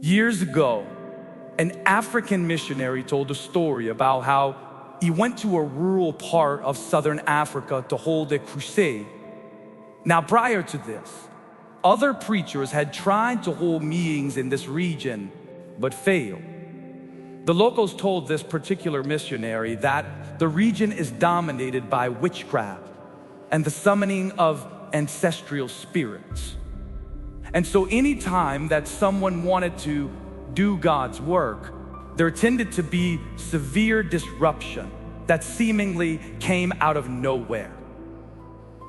Years ago, an African missionary told a story about how he went to a rural part of southern Africa to hold a crusade. Now, prior to this, other preachers had tried to hold meetings in this region, but failed. The locals told this particular missionary that the region is dominated by witchcraft and the summoning of ancestral spirits. And so anytime that someone wanted to do God's work, there tended to be severe disruption that seemingly came out of nowhere.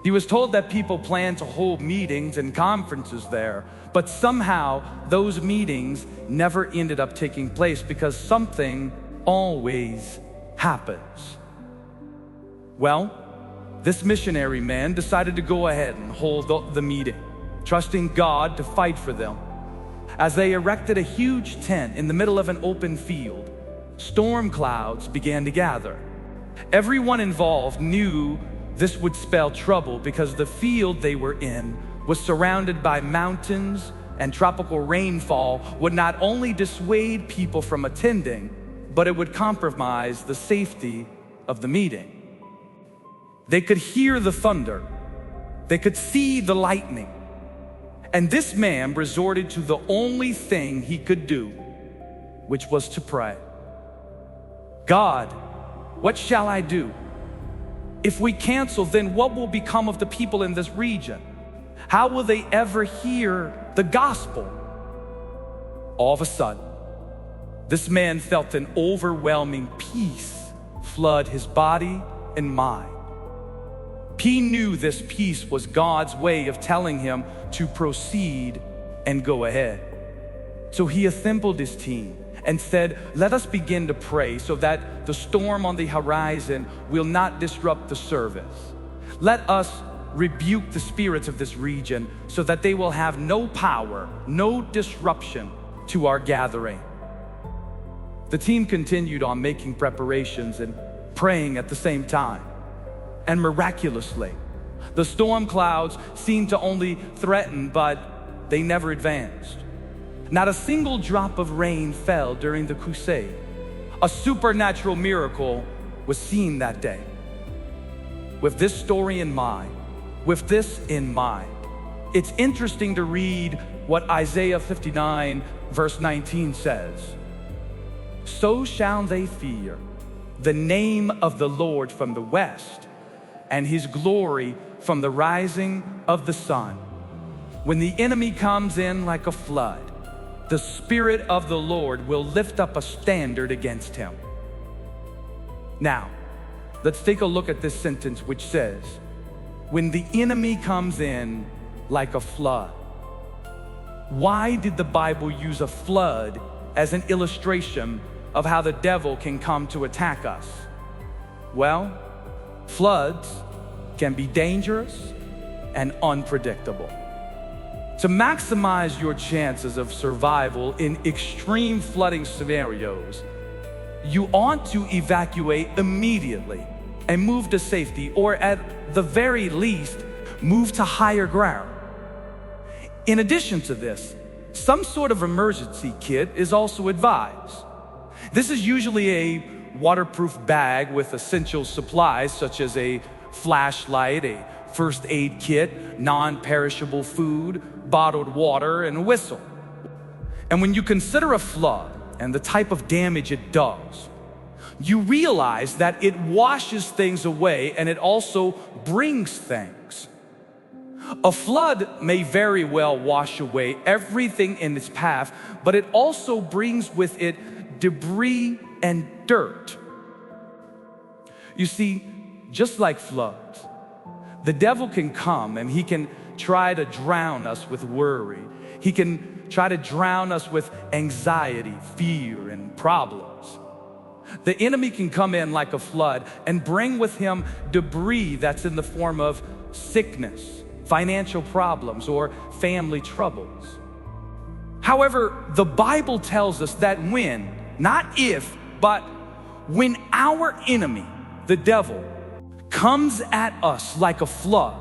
He was told that people planned to hold meetings and conferences there, but somehow those meetings never ended up taking place because something always happens. Well, this missionary man decided to go ahead and hold the meeting, trusting God to fight for them. As they erected a huge tent in the middle of an open field, storm clouds began to gather. Everyone involved knew this would spell trouble because the field they were in was surrounded by mountains, and tropical rainfall would not only dissuade people from attending, but it would compromise the safety of the meeting. They could hear the thunder. They could see the lightning. And this man resorted to the only thing he could do, which was to pray. God, what shall I do? If we cancel, then what will become of the people in this region? How will they ever hear the gospel? All of a sudden, this man felt an overwhelming peace flood his body and mind. He knew this peace was God's way of telling him to proceed and go ahead. So he assembled his team and said, let us begin to pray so that the storm on the horizon will not disrupt the service. Let us rebuke the spirits of this region so that they will have no power, no disruption to our gathering. The team continued on making preparations and praying at the same time. And miraculously, the storm clouds seemed to only threaten, but they never advanced. Not a single drop of rain fell during the crusade. A supernatural miracle was seen that day. With this story in mind, it's interesting to read what Isaiah 59 verse 19 says. So shall they fear the name of the Lord from the west, and his glory from the rising of the sun. When the enemy comes in like a flood, the Spirit of the Lord will lift up a standard against him. Now, let's take a look at this sentence which says, when the enemy comes in like a flood. Why did the Bible use a flood as an illustration of how the devil can come to attack us? Well, floods can be dangerous and unpredictable. To maximize your chances of survival in extreme flooding scenarios, you ought to evacuate immediately and move to safety, or at the very least, move to higher ground. In addition to this, some sort of emergency kit is also advised. This is usually a waterproof bag with essential supplies such as a flashlight, a first aid kit, non-perishable food, bottled water, and a whistle. And when you consider a flood and the type of damage it does, you realize that it washes things away and it also brings things. A flood may very well wash away everything in its path, but it also brings with it debris and dirt. You see, just like floods, the devil can come and he can try to drown us with worry. He can try to drown us with anxiety, fear, and problems. The enemy can come in like a flood and bring with him debris that's in the form of sickness, financial problems, or family troubles. However, the Bible tells us that when, not if, but when our enemy, the devil, comes at us like a flood,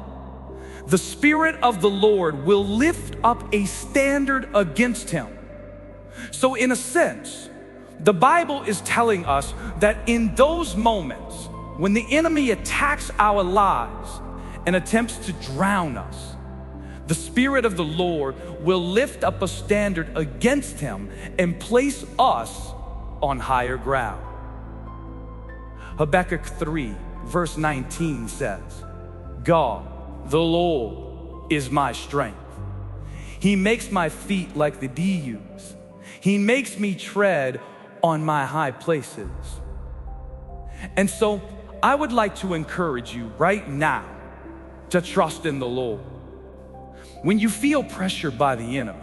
the Spirit of the Lord will lift up a standard against him. So in a sense, the Bible is telling us that in those moments when the enemy attacks our lives and attempts to drown us, the Spirit of the Lord will lift up a standard against him and place us on higher ground. Habakkuk 3 verse 19 says, God, the Lord, is my strength. He makes my feet like the dews. He makes me tread on my high places. And so I would like to encourage you right now to trust in the Lord. When you feel pressured by the enemy,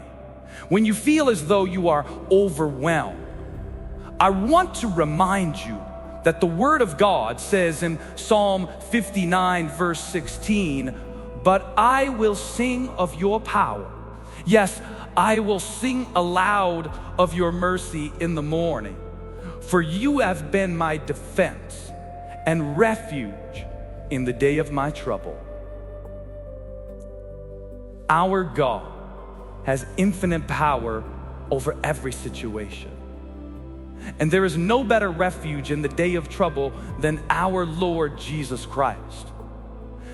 when you feel as though you are overwhelmed, I want to remind you that the Word of God says in Psalm 59 verse 16, but I will sing of your power. Yes, I will sing aloud of your mercy in the morning, for you have been my defense and refuge in the day of my trouble. Our God has infinite power over every situation. And there is no better refuge in the day of trouble than our Lord Jesus Christ.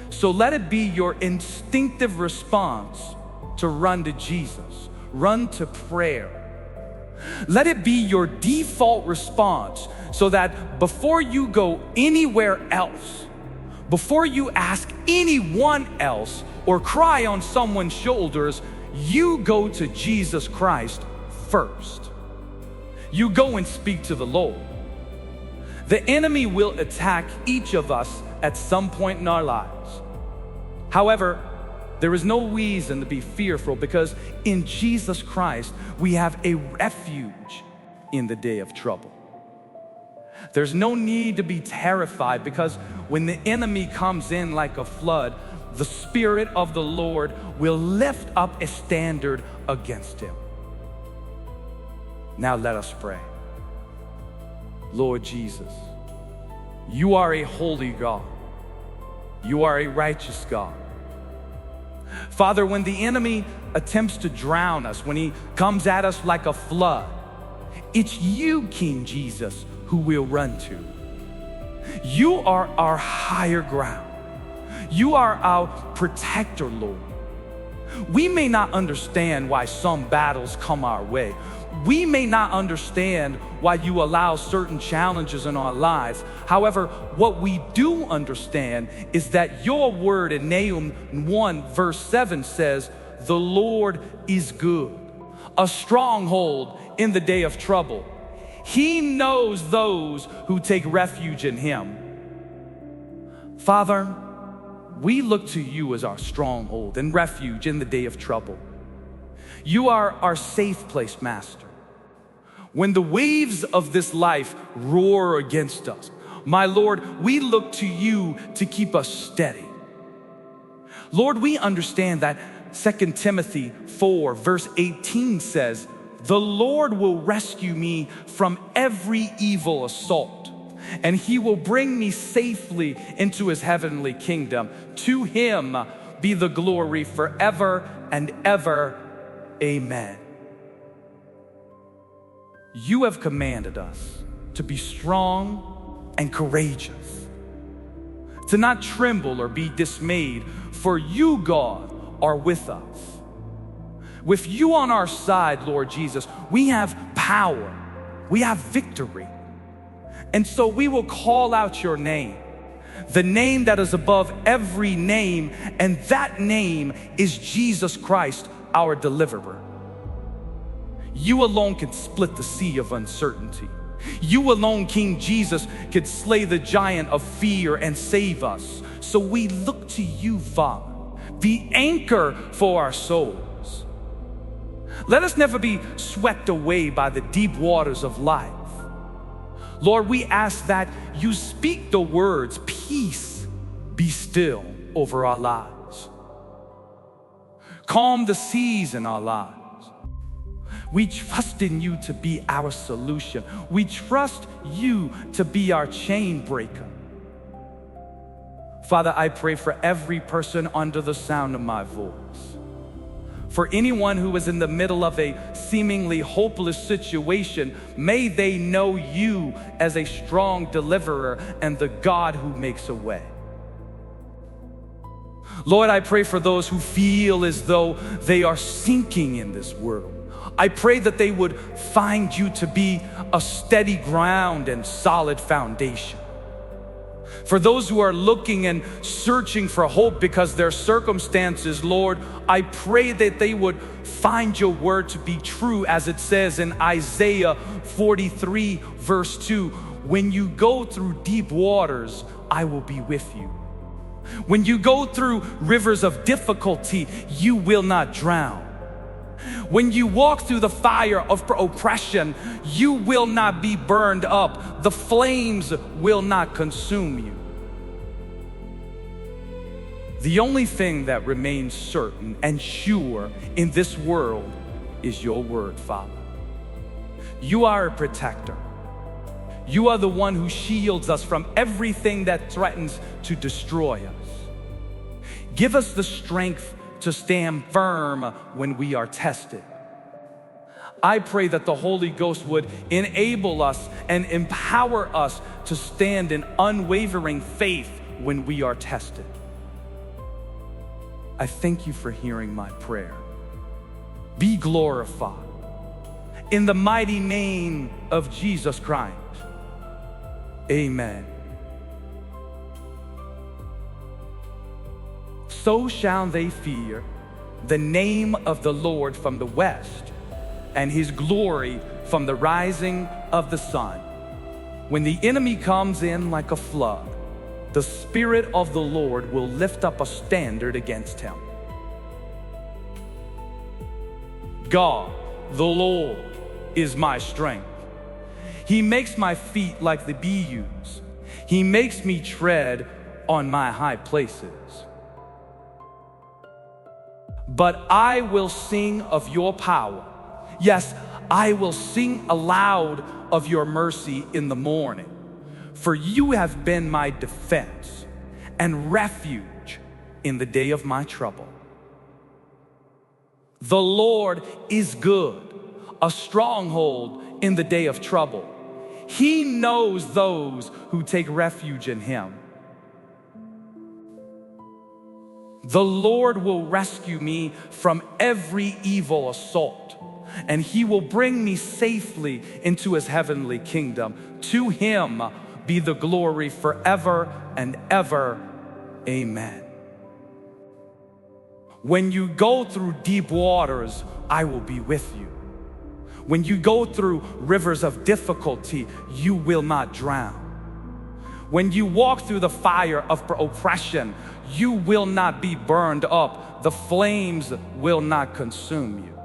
So let it be your instinctive response to run to Jesus, run to prayer. Let it be your default response so that before you go anywhere else, before you ask anyone else or cry on someone's shoulders, you go to Jesus Christ first. You go and speak to the Lord. The enemy will attack each of us at some point in our lives. However, there is no reason to be fearful, because in Jesus Christ, we have a refuge in the day of trouble. There's no need to be terrified, because when the enemy comes in like a flood, the Spirit of the Lord will lift up a standard against him. Now let us pray. Lord Jesus, you are a holy God. You are a righteous God. Father, when the enemy attempts to drown us, when he comes at us like a flood, it's you, King Jesus, who we'll run to. You are our higher ground. You are our protector, Lord. We may not understand why some battles come our way. We may not understand why you allow certain challenges in our lives. However, what we do understand is that your word in Nahum 1 verse 7 says, the Lord is good, a stronghold in the day of trouble. He knows those who take refuge in him. Father, we look to you as our stronghold and refuge in the day of trouble. You are our safe place, Master. When the waves of this life roar against us, my Lord, we look to you to keep us steady. Lord, we understand that 2 Timothy 4 verse 18 says, the Lord will rescue me from every evil assault, and he will bring me safely into his heavenly kingdom. To him be the glory forever and ever. Amen. You have commanded us to be strong and courageous, to not tremble or be dismayed, for you, God, are with us. With you on our side, Lord Jesus, we have power, we have victory. And so we will call out your name, the name that is above every name, and that name is Jesus Christ, our deliverer. You alone can split the sea of uncertainty. You alone, King Jesus, could slay the giant of fear and save us. So we look to you, Father, the anchor for our souls. Let us never be swept away by the deep waters of life. Lord, we ask that you speak the words, peace, be still, over our lives. Calm the seas in our lives. We trust in you to be our solution. We trust you to be our chain breaker. Father, I pray for every person under the sound of my voice. For anyone who is in the middle of a seemingly hopeless situation, may they know you as a strong deliverer and the God who makes a way. Lord, I pray for those who feel as though they are sinking in this world. I pray that they would find you to be a steady ground and solid foundation. For those who are looking and searching for hope because their circumstances, Lord, I pray that they would find your word to be true, as it says in Isaiah 43 verse 2, when you go through deep waters, I will be with you. When you go through rivers of difficulty, you will not drown. When you walk through the fire of oppression, you will not be burned up. The flames will not consume you. The only thing that remains certain and sure in this world is your word, Father. You are a protector. You are the one who shields us from everything that threatens to destroy us. Give us the strength to stand firm when we are tested. I pray that the Holy Ghost would enable us and empower us to stand in unwavering faith when we are tested. I thank you for hearing my prayer. Be glorified. In the mighty name of Jesus Christ. Amen. So shall they fear the name of the Lord from the west, and his glory from the rising of the sun. When the enemy comes in like a flood, the Spirit of the Lord will lift up a standard against him. God, the Lord, is my strength. He makes my feet like the bee-ewes. He makes me tread on my high places. But I will sing of your power. Yes, I will sing aloud of your mercy in the morning. For you have been my defense and refuge in the day of my trouble. The Lord is good, a stronghold in the day of trouble. He knows those who take refuge in him. The Lord will rescue me from every evil assault, and he will bring me safely into his heavenly kingdom. To him be the glory forever and ever. Amen. When you go through deep waters, I will be with you. When you go through rivers of difficulty, you will not drown. When you walk through the fire of oppression, you will not be burned up. The flames will not consume you.